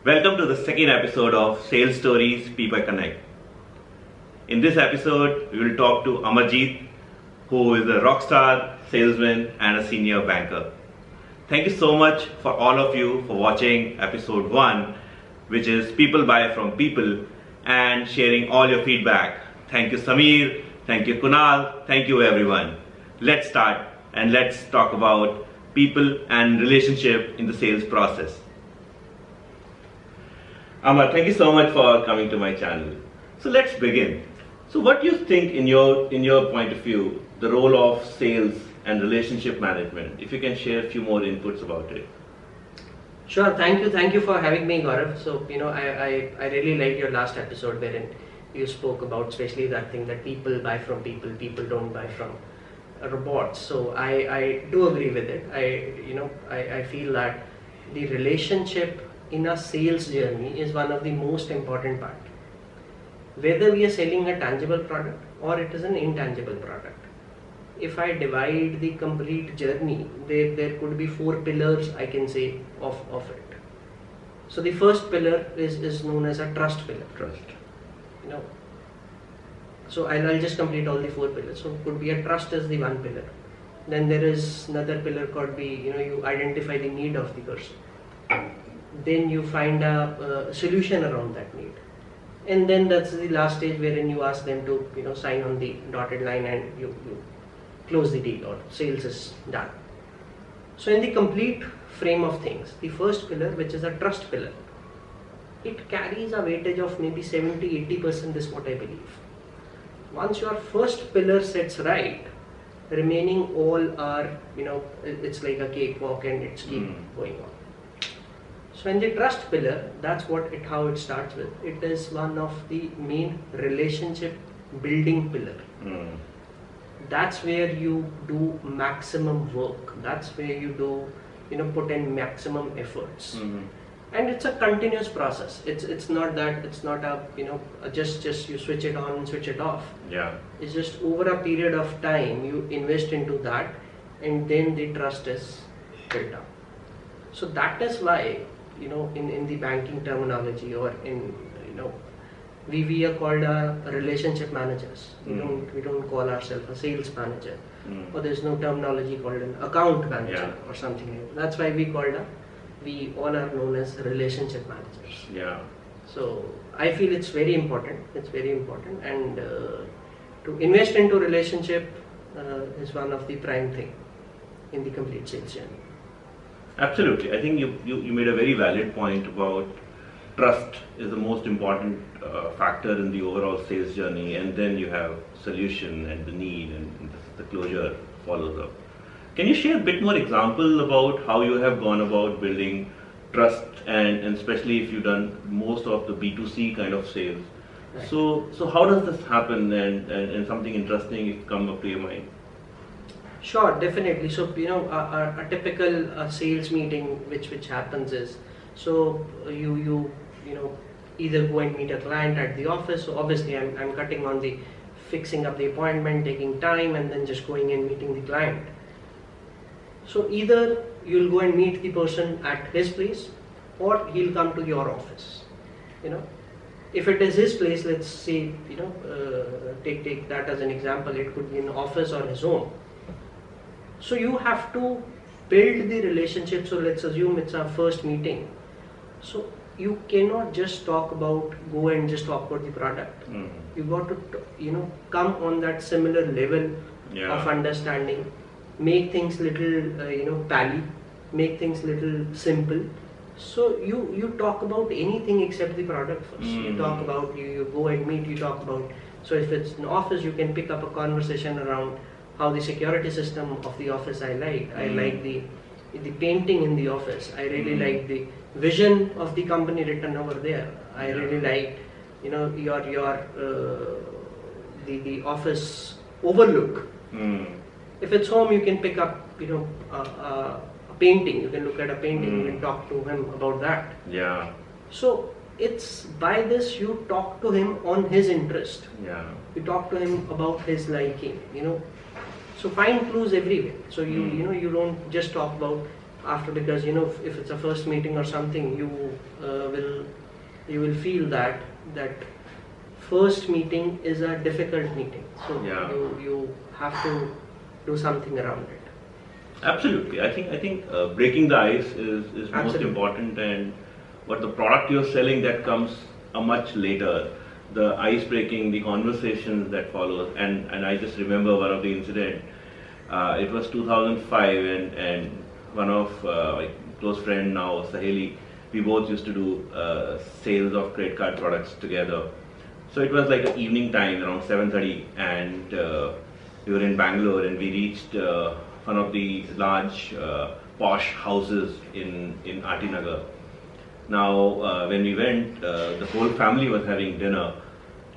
Welcome to the second episode of Sales Stories People Connect. In this episode, we will talk to Amarjeet, who is a rockstar salesman and a senior banker. Thank you so much for all of you for watching episode 1, which is People Buy from People, and sharing all your feedback. Thank you Samir, thank you Kunal, thank you everyone. Let's start and let's talk about people and relationship in the sales process. Amar, thank you so much for coming to my channel. So let's begin. So what do you think in your point of view, the role of sales and relationship management? If you can share a few more inputs about it. Sure, thank you for having me, Gaurav. So, I really liked your last episode wherein you spoke about especially that thing that people buy from people, people don't buy from robots. So I do agree with it. I feel that the relationship in a sales journey is one of the most important part. Whether we are selling a tangible product or it is an intangible product. If I divide the complete journey, there could be 4 pillars I can say of it. So the first pillar is known as a trust pillar. Trust. So I'll just complete all the 4 pillars. So it could be a trust as the one pillar. Then there is another pillar could be, you identify the need of the person. Then you find a solution around that need. And then that's the last stage wherein you ask them to, sign on the dotted line and you close the deal or sales is done. So in the complete frame of things, the first pillar, which is a trust pillar, it carries a weightage of maybe 70-80% is what I believe. Once your first pillar sets right, remaining all are, it's like a cakewalk and it's keep going on. So in the trust pillar, that's how it starts with. It is one of the main relationship building pillar. That's where you do maximum work. That's where you do, put in maximum efforts. And it's a continuous process. It's not a just you switch it on and switch it off. Yeah. It's just over a period of time you invest into that, and then the trust is built up. So that is why, in the banking terminology or in, we are called relationship managers. We don't call ourselves a sales manager, or there's no terminology called an account manager or something like that. That's why we all are known as relationship managers. Yeah. So I feel it's very important. It's very important, and to invest into relationship is one of the prime thing in the complete sales journey. Absolutely. I think you made a very valid point about trust is the most important factor in the overall sales journey, and then you have solution and the need and the closure follows up. Can you share a bit more example about how you have gone about building trust and especially if you've done most of the B2C kind of sales? Right. So how does this happen and something interesting come up to your mind? Sure, definitely. So a typical sales meeting which happens is, so you either go and meet a client at the office. So obviously I'm cutting on the fixing up the appointment, taking time, and then just going and meeting the client. So either you'll go and meet the person at his place, or he'll come to your office. If it is his place, let's say, take that as an example. It could be an office or his home. So you have to build the relationship. So let's assume it's our first meeting. So you cannot just go and just talk about the product. You got to, come on that similar level of understanding, make things little, pally, make things little simple. So you talk about anything except the product first. You talk about, you go and meet, you talk about, so if it's an office, you can pick up a conversation around how the security system of the office I like the painting in the office. I really like the vision of the company written over there. I really like, your the office overlook. If it's home, you can pick up, a painting. You can look at a painting. You can talk to him about that. Yeah. So it's by this you talk to him on his interest. Yeah. You talk to him about his liking. So find clues everywhere. So you don't just talk about after, because if it's a first meeting or something, you will feel that first meeting is a difficult meeting, so Yeah. you have to do something around it. Absolutely. I think breaking the ice is most Absolutely. important, and what the product you're selling, that comes a much later. The ice breaking, the conversations that follows, and I just remember one of the incident. It was 2005, and one of my close friend now, Saheli, we both used to do sales of credit card products together. So it was like an evening time around 7:30, and we were in Bangalore, and we reached one of the large posh houses in RT Nagar. Now, when we went, the whole family was having dinner,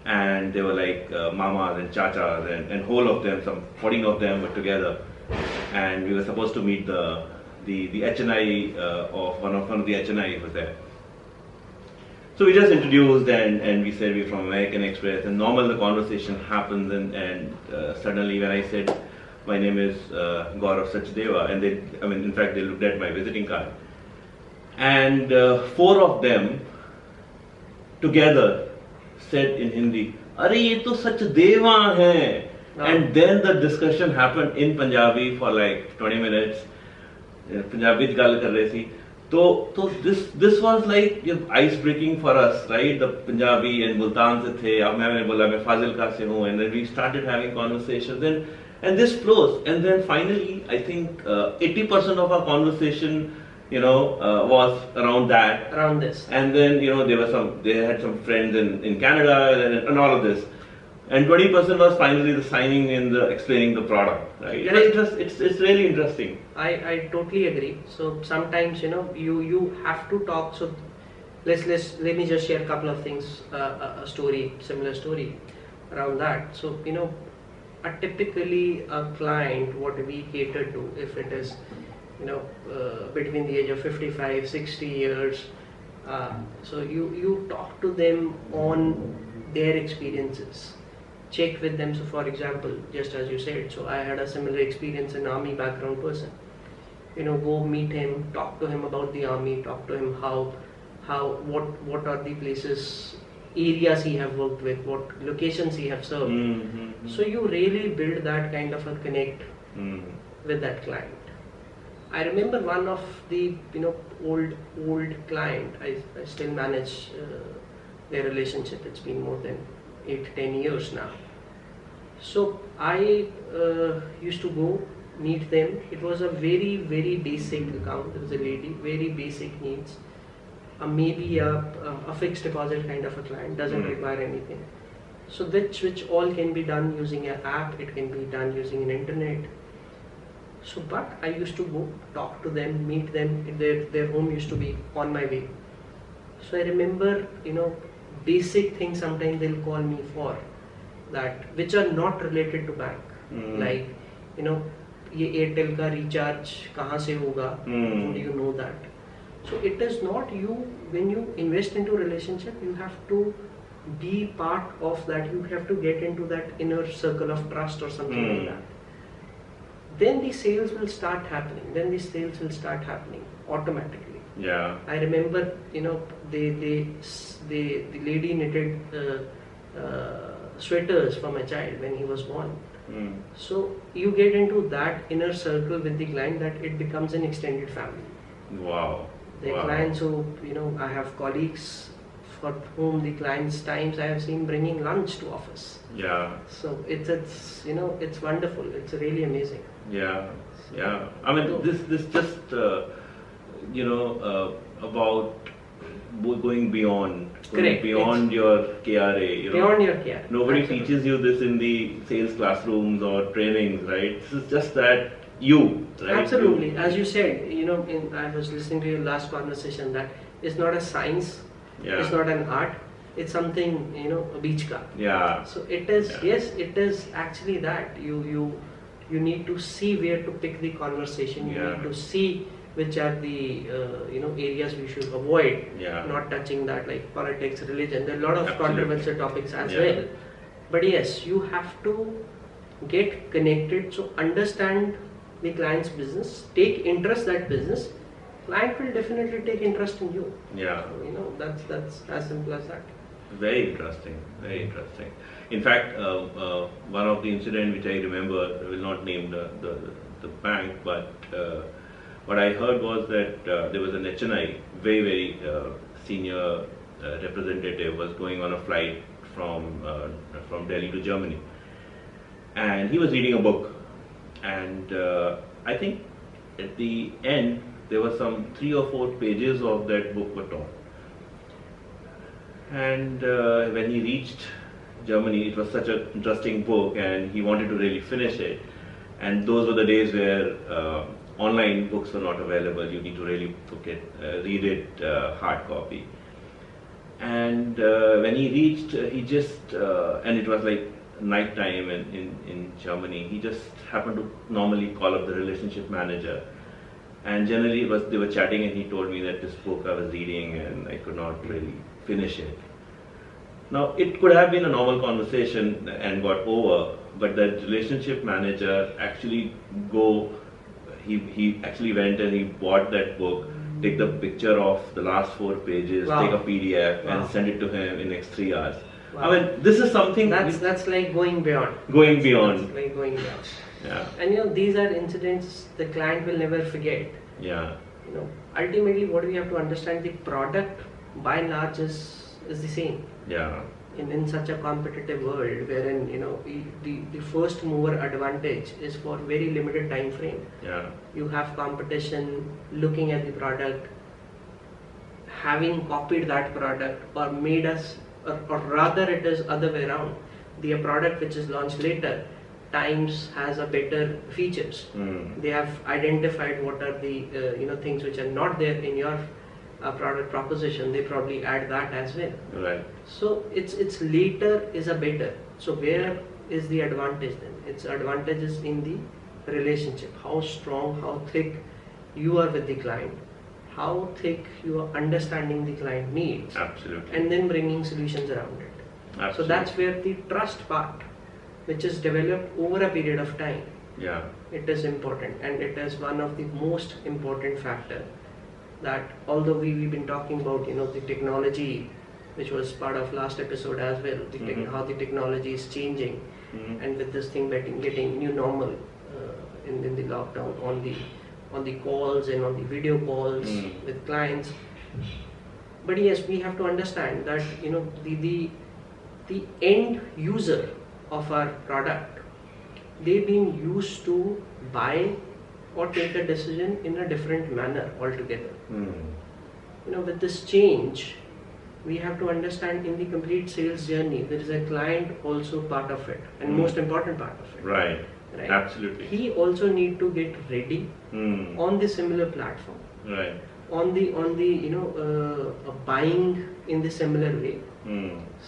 and they were like mamas and chachas, and whole of them, some 14 of them were together, and we were supposed to meet the HNI of one of the HNI was there. So we just introduced, and we said we're from American Express, and normal the conversation happens, and suddenly when I said my name is Gaurav Sachdeva, and in fact they looked at my visiting card, and four of them together said in Hindi, "Arey ye to Sachdeva hai." Wow. And then the discussion happened in Punjabi for like 20 minutes. Punjabi च गल कर रहे थे. तो this was like ice breaking for us, right? The Punjabi and Multan से थे. अब मैंने बोला मैं फाजिलका से हूँ, and then we started having conversations. And this flows, and then finally I think 80% of our conversation, was around that. Around this. And then they had some friends in Canada and all of this. And 20% was finally the signing and the explaining the product, right? It's really interesting. I totally agree. So sometimes you have to talk. So let me just share a couple of things, a similar story around that. So typically a client, what we cater to, if it is between the age of 55, 60 years, so you talk to them on their experiences. Check with them. So for example, just as you said, so I had a similar experience, an army background person. Go meet him, talk to him about the army, talk to him what are the places, areas he have worked with, what locations he have served. Mm-hmm. So you really build that kind of a connect with that client. I remember one of the old client. I still manage their relationship. It's been more than 8-10 years now. So I used to go meet them. It was a very, very basic account. There was a lady, very basic needs. Maybe a fixed deposit kind of a client, doesn't require anything. So which all can be done using an app. It can be done using an internet. So, but I used to go talk to them, meet them. Their home used to be on my way. So I remember, basic things sometimes they'll call me for that, which are not related to bank. Like, ये Airtel का recharge कहाँ से होगा? How do you know that? So it is not you. When you invest into a relationship, you have to be part of that. You have to get into that inner circle of trust or something like that. Then the sales will start happening. Automatically. Yeah. I remember, the lady knitted sweaters for my child when he was born. So you get into that inner circle with the client that it becomes an extended family. Wow. The clients who, I have colleagues for whom the clients times I have seen bringing lunch to office. Yeah. So it's wonderful. It's really amazing. Yeah. I mean, this just about going beyond. Correct. Beyond your KRA. Beyond your KRA. Nobody Absolutely. teaches you this in the sales classrooms or trainings, right? This is just that right? Absolutely. As you said, I was listening to your last conversation that it's not a science, it's not an art, it's something, a beach ka. Yeah. So it is, yes, it is actually that. You need to see where to pick the conversation, you need to see which are the areas we should avoid, not touching that, like politics, religion. There are a lot of controversial topics as well. But yes, you have to get connected, so understand the client's business, take interest that business, client will definitely take interest in you. Yeah. So, that's as simple as that. Very interesting, very interesting. In fact, one of the incident which I remember, I will not name the bank, but what I heard was that there was an HNI, very, very senior representative was going on a flight from Delhi to Germany. And he was reading a book. And I think at the end, there were some 3 or 4 pages of that book were torn. And when he reached Germany, it was such an interesting book and he wanted to really finish it. And those were the days where online books were not available. You need to really read it hard copy. And when he reached, he just, and it was like night time in Germany, he just happened to normally call up the relationship manager. And generally they were chatting and he told me that this book I was reading and I could not really finish it. Now, it could have been a normal conversation and got over, but the relationship manager actually he actually went and he bought that book, take the picture of the last 4 pages, Wow. take a PDF Wow. and send it to him in next 3 hours. Wow. I mean, this is something That's like going beyond. going beyond. That's like going beyond. Yeah, And these are incidents the client will never forget. yeah, Ultimately what we have to understand, the product by and large is the same. yeah, In such a competitive world wherein the first mover advantage is for very limited time frame. yeah, You have competition looking at the product, having copied that product or made us, or rather it is other way around. The product which is launched later times has a better features. They have identified what are the things which are not there in your product proposition. They probably add that as well. right, So it's later is a better. So where is the advantage then? Its advantage is in the relationship. How strong, how thick you are with the client, how thick you are understanding the client needs, absolutely, and then bringing solutions around it. absolutely. So that's where the trust part, which is developed over a period of time, yeah, it is important, and it is one of the most important factor. That although we've been talking about the technology, which was part of last episode as well, how the technology is changing, and with this thing getting new normal in the lockdown, on the calls and on the video calls with clients. But yes, we have to understand that the end user of our product, they've been used to buy or take a decision in a different manner altogether. With this change, we have to understand in the complete sales journey, there is a client also part of it, and most important part of it. right, absolutely, He also need to get ready on the similar platform, right, on the buying in the similar way.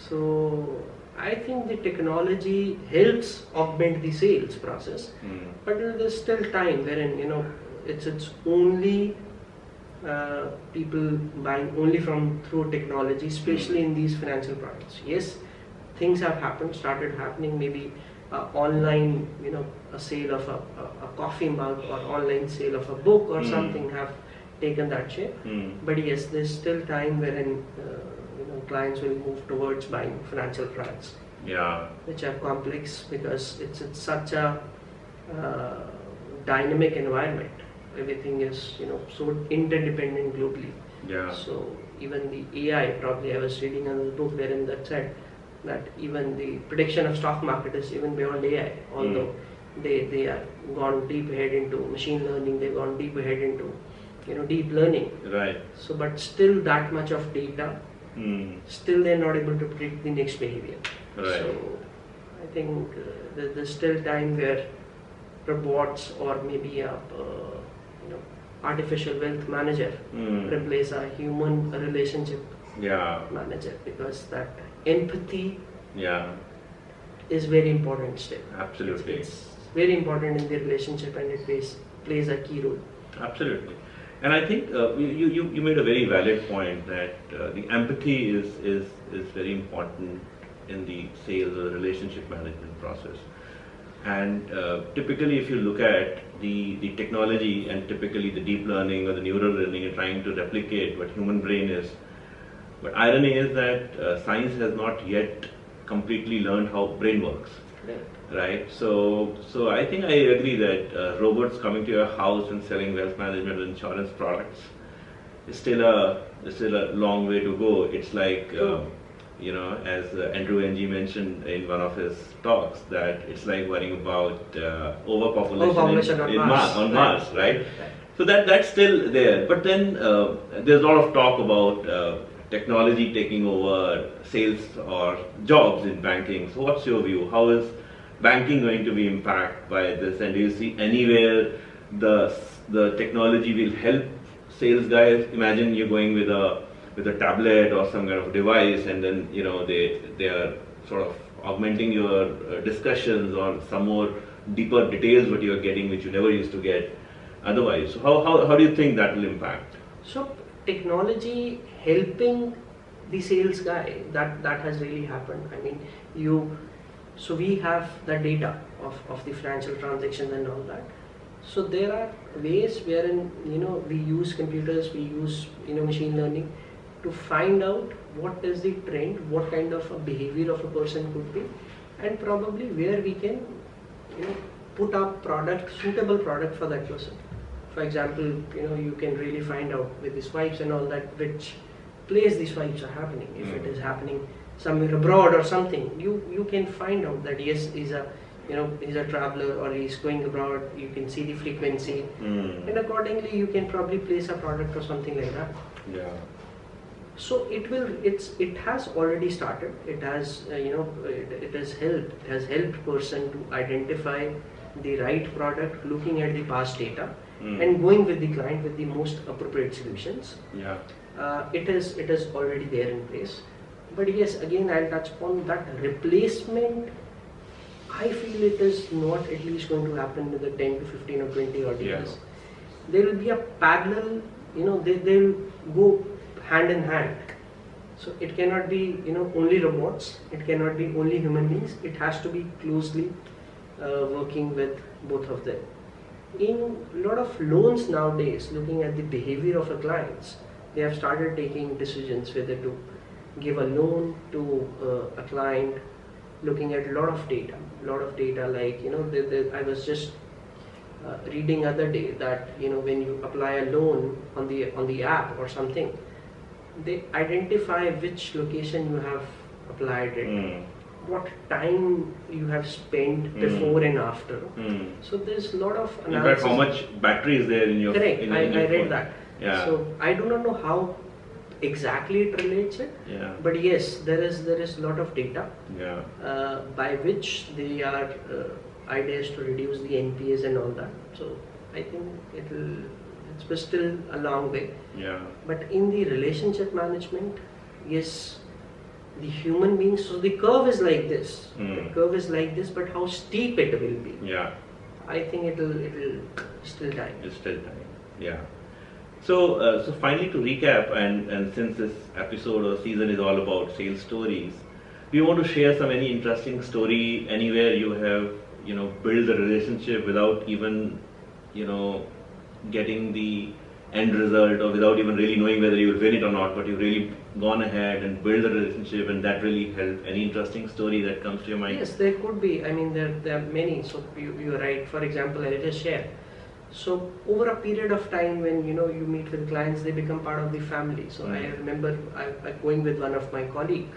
So I think the technology helps augment the sales process, but there's still time wherein it's only people buying only through technology, especially in these financial products. Yes, things have started happening. Maybe online, a sale of a coffee mug or online sale of a book or something have taken that shape. But yes, there's still time wherein clients will move towards buying financial products, yeah, which are complex because it's such a dynamic environment. Everything is so interdependent globally. yeah, So even the AI, probably I was reading another book wherein that said that even the prediction of stock market is even beyond AI. Although they are gone deep ahead into machine learning, they've gone deep ahead into deep learning. right, So but still that much of data, still they're not able to predict the next behavior. right, So I think there's still time where robots or maybe a artificial wealth manager replace a human relationship yeah, manager, because that empathy yeah, is very important still. absolutely, It's very important in the relationship, and it plays a key role. absolutely. And I think you made a very valid point that the empathy is very important in the sales or relationship management process. And typically, if you look at the technology and typically the deep learning or the neural learning and trying to replicate what human brain is, but irony is that science has not yet completely learned how brain works, right? So I think I agree that robots coming to your house and selling wealth management or insurance products is still a long way to go. It's like as Andrew Ng mentioned in one of his talks, that it's like worrying about overpopulation on Mars, right? So that's still there. But then there's a lot of talk about technology taking over sales or jobs in banking. So what's your view? How is banking going to be impacted by this? And do you see anywhere the technology will help sales guys? Imagine you're going with a tablet or some kind of device, and then they are sort of augmenting your discussions or some more deeper details what you are getting, which you never used to get otherwise. So how do you think that will impact? So technology helping the sales guy, that has really happened. I mean, so we have the data of the financial transactions and all that. So there are ways wherein we use computers, we use machine learning to find out what is the trend, what kind of a behavior of a person could be, and probably where we can put up suitable product for that person. For example, you can really find out with the swipes and all that which place the swipes are happening. If it is happening somewhere abroad or something, you can find out that yes, he's a traveler or he's going abroad. You can see the frequency, and accordingly you can probably place a product or something like that. Yeah. So it has already started. It has it has helped person to identify the right product, looking at the past data and going with the client with the most appropriate solutions. Yeah. It is already there in place. But yes, again I'll touch upon that replacement. I feel it is not at least going to happen in the 10 to 15 or 20 odd years. There will be a parallel, they'll go hand in hand. So it cannot be only robots, it cannot be only human beings, it has to be closely working with both of them. In a lot of loans nowadays, looking at the behavior of a clients, they have started taking decisions whether to give a loan to a client, looking at a lot of data like I was just reading other day that when you apply a loan on the app or something, they identify which location you have applied it, what time you have spent before and after. So there's a lot of analysis. In fact, how much battery is there in your Correct. in I your read phone. that. Yeah. So I do not know how exactly it relates it. Yeah. But yes, there is a lot of data by which they are ideas to reduce the NPAs and all that. So I think it's still a long way. Yeah. But in the relationship management, yes, the human beings. So the curve is like this. The curve is like this, but how steep it will be? Yeah. I think it'll still time. It's still time. Yeah. So finally, to recap, and since this episode or season is all about sales stories, do you want to share any interesting story anywhere you have build the relationship without even getting the end result, or without even really knowing whether you will win it or not, but you've really gone ahead and build the relationship and that really helped? Any interesting story that comes to your mind? Yes, there could be. I mean, there are many. So you're right. For example, I'll just share. So over a period of time, when you meet with clients, they become part of the family. So I remember I going with one of my colleague.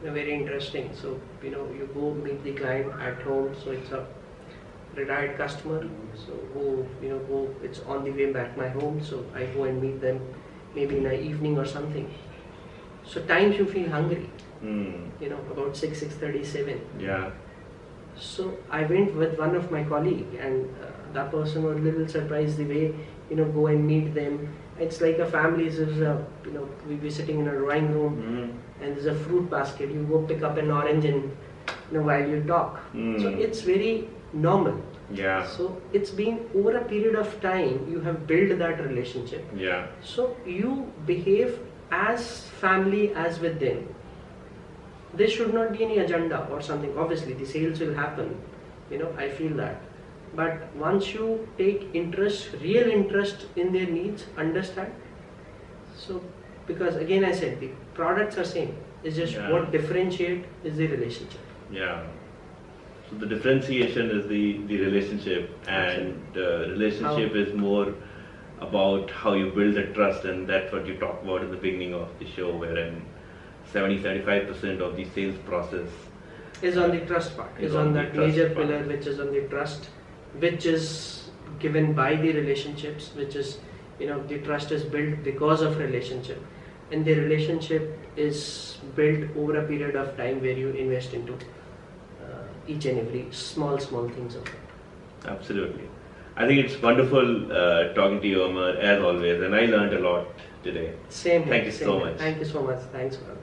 Very interesting. So you go meet the client at home. So it's a retired customer. So go. It's on the way back my home. So I go and meet them, maybe in the evening or something. So times you feel hungry. About 6:37. Yeah. So I went with one of my colleague, and that person was a little surprised the way go and meet them. It's like a family. We be sitting in a drawing room, and there's a fruit basket. You go pick up an orange and while you talk. So it's very normal. Yeah. So it's been over a period of time you have built that relationship. Yeah. So you behave as family as with them. There should not be any agenda or something. Obviously, the sales will happen, I feel that. But once you take interest, real interest in their needs, understand. So, because again I said the products are same. It's just Yeah. what differentiate is the relationship. Yeah. So the differentiation is the relationship, and relationship is more about how you build the trust, and that's what you talked about in the beginning of the show, wherein 70-75% of the sales process Is on the trust part. Is on the that trust major part. pillar, which is on the trust, which is given by the relationships, which is the trust is built because of relationship, and the relationship is built over a period of time where you invest into each and every small things of it. Absolutely. I think it's wonderful talking to you, Amar, as always, and I learned a lot today. Same here. Thank you same so here. much. Thank you so much. Thanks for